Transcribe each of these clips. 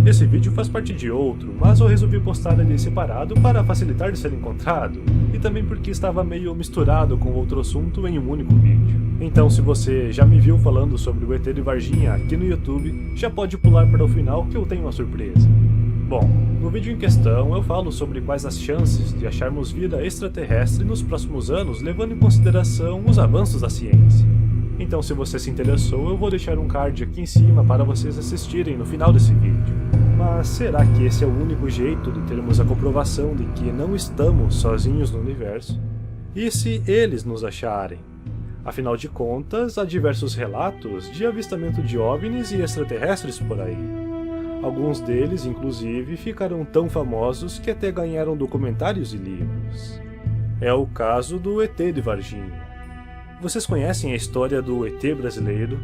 Esse vídeo faz parte de outro, mas eu resolvi postar ele separado para facilitar de ser encontrado, e também porque estava meio misturado com outro assunto em um único vídeo. Então se você já me viu falando sobre o ET de Varginha aqui no YouTube, já pode pular para o final que eu tenho uma surpresa. Bom, no vídeo em questão eu falo sobre quais as chances de acharmos vida extraterrestre nos próximos anos, levando em consideração os avanços da ciência. Então se você se interessou, eu vou deixar um card aqui em cima para vocês assistirem no final desse vídeo. Mas será que esse é o único jeito de termos a comprovação de que não estamos sozinhos no universo? E se eles nos acharem? Afinal de contas, há diversos relatos de avistamento de OVNIs e extraterrestres por aí. Alguns deles, inclusive, ficaram tão famosos que até ganharam documentários e livros. É o caso do ET de Varginha. Vocês conhecem a história do ET brasileiro?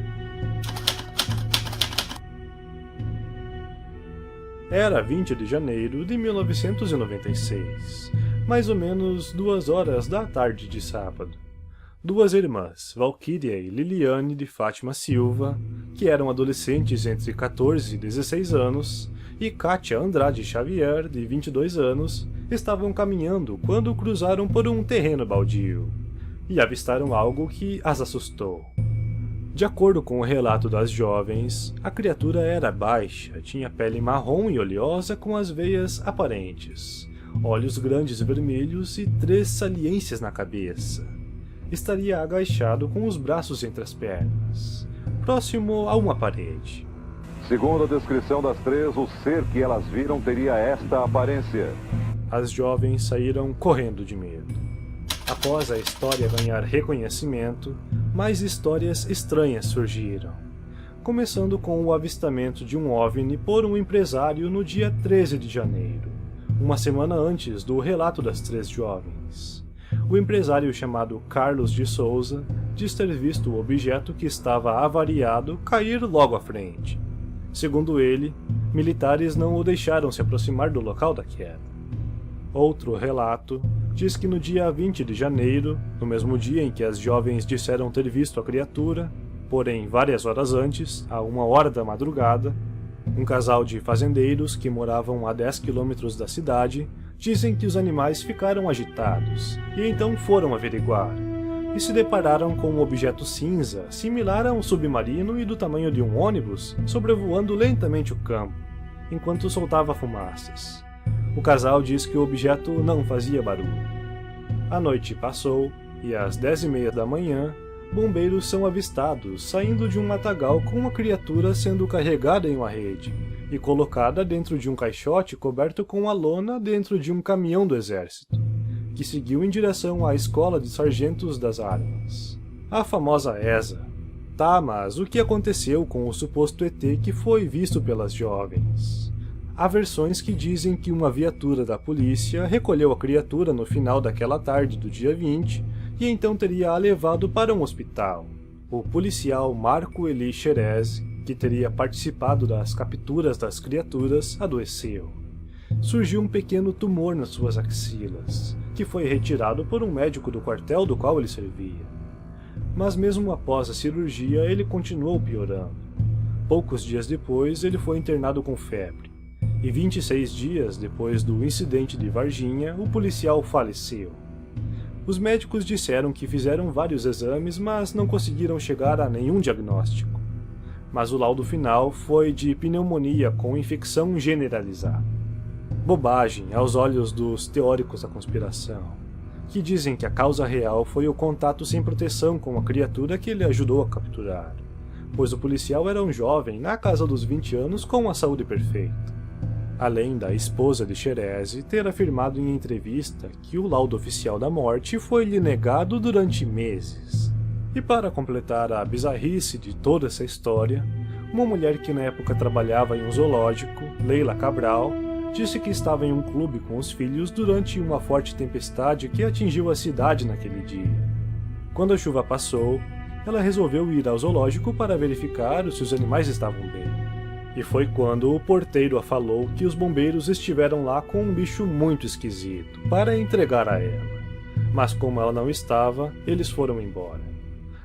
Era 20 de janeiro de 1996, mais ou menos 2 horas da tarde de sábado. Duas irmãs, Valquíria e Liliane de Fátima Silva, que eram adolescentes entre 14 e 16 anos, e Kátia Andrade Xavier, de 22 anos, estavam caminhando quando cruzaram por um terreno baldio, e avistaram algo que as assustou. De acordo com o relato das jovens, a criatura era baixa, tinha pele marrom e oleosa com as veias aparentes, olhos grandes vermelhos e 3 saliências na cabeça. Estaria agachado com os braços entre as pernas, próximo a uma parede. Segundo a descrição das 3, o ser que elas viram teria esta aparência. As jovens saíram correndo de medo. Após a história ganhar reconhecimento, mais histórias estranhas surgiram, começando com o avistamento de um OVNI por um empresário no dia 13 de janeiro, uma semana antes do relato das 3 jovens. O empresário chamado Carlos de Souza diz ter visto o objeto que estava avariado cair logo à frente. Segundo ele, militares não o deixaram se aproximar do local da queda. Outro relato diz que no dia 20 de janeiro, no mesmo dia em que as jovens disseram ter visto a criatura, porém várias horas antes, a 1 hora da madrugada, um casal de fazendeiros que moravam a 10 quilômetros da cidade dizem que os animais ficaram agitados, e então foram averiguar, e se depararam com um objeto cinza, similar a um submarino e do tamanho de um ônibus, sobrevoando lentamente o campo, enquanto soltava fumaças. O casal diz que o objeto não fazia barulho. A noite passou, e às 10h30 da manhã, bombeiros são avistados saindo de um matagal com uma criatura sendo carregada em uma rede, e colocada dentro de um caixote coberto com a lona dentro de um caminhão do exército, que seguiu em direção à Escola de Sargentos das Armas, a famosa ESA. Tá, mas o que aconteceu com o suposto ET que foi visto pelas jovens? Há versões que dizem que uma viatura da polícia recolheu a criatura no final daquela tarde do dia 20 e então teria a levado para um hospital. O policial Marco Eli Xerez, que teria participado das capturas das criaturas, adoeceu. Surgiu um pequeno tumor nas suas axilas, que foi retirado por um médico do quartel do qual ele servia. Mas mesmo após a cirurgia, ele continuou piorando. Poucos dias depois, ele foi internado com febre. E 26 dias depois do incidente de Varginha, o policial faleceu. Os médicos disseram que fizeram vários exames, mas não conseguiram chegar a nenhum diagnóstico. Mas o laudo final foi de pneumonia com infecção generalizada. Bobagem aos olhos dos teóricos da conspiração, que dizem que a causa real foi o contato sem proteção com a criatura que ele ajudou a capturar, pois o policial era um jovem na casa dos 20 anos com a saúde perfeita. Além da esposa de Xerez ter afirmado em entrevista que o laudo oficial da morte foi-lhe negado durante meses. E para completar a bizarrice de toda essa história, uma mulher que na época trabalhava em um zoológico, Leila Cabral, disse que estava em um clube com os filhos durante uma forte tempestade que atingiu a cidade naquele dia. Quando a chuva passou, ela resolveu ir ao zoológico para verificar se os animais estavam bem. E foi quando o porteiro a falou que os bombeiros estiveram lá com um bicho muito esquisito, para entregar a ela. Mas como ela não estava, eles foram embora.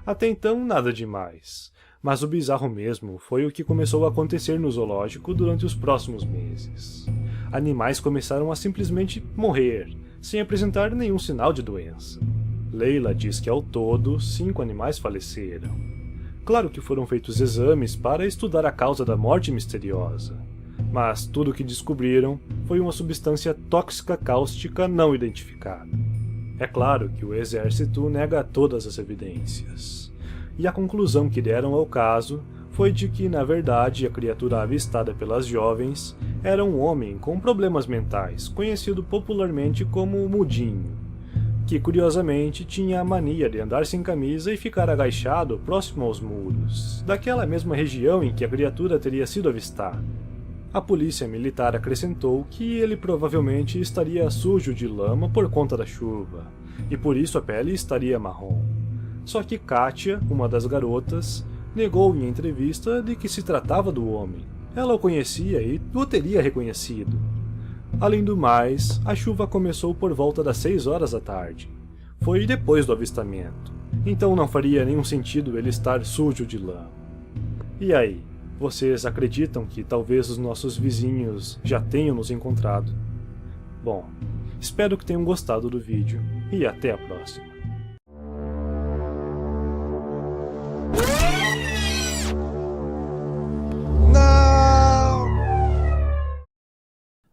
Até então nada demais. Mas o bizarro mesmo foi o que começou a acontecer no zoológico durante os próximos meses. Animais começaram a simplesmente morrer, sem apresentar nenhum sinal de doença. Leila diz que ao todo 5 animais faleceram. Claro que foram feitos exames para estudar a causa da morte misteriosa, mas tudo o que descobriram foi uma substância tóxica cáustica não identificada. É claro que o exército nega todas as evidências, e a conclusão que deram ao caso foi de que, na verdade, a criatura avistada pelas jovens era um homem com problemas mentais, conhecido popularmente como Mudinho, que curiosamente tinha a mania de andar sem camisa e ficar agachado próximo aos muros, daquela mesma região em que a criatura teria sido avistada. A polícia militar acrescentou que ele provavelmente estaria sujo de lama por conta da chuva, e por isso a pele estaria marrom. Só que Katia, uma das garotas, negou em entrevista de que se tratava do homem. Ela o conhecia e o teria reconhecido. Além do mais, a chuva começou por volta das 6 horas da tarde. Foi depois do avistamento, então não faria nenhum sentido ele estar sujo de lama. E aí, vocês acreditam que talvez os nossos vizinhos já tenham nos encontrado? Bom, espero que tenham gostado do vídeo e até a próxima.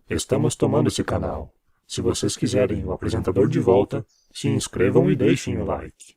Estamos tomando esse canal. Se vocês quiserem o apresentador de volta, se inscrevam e deixem o like.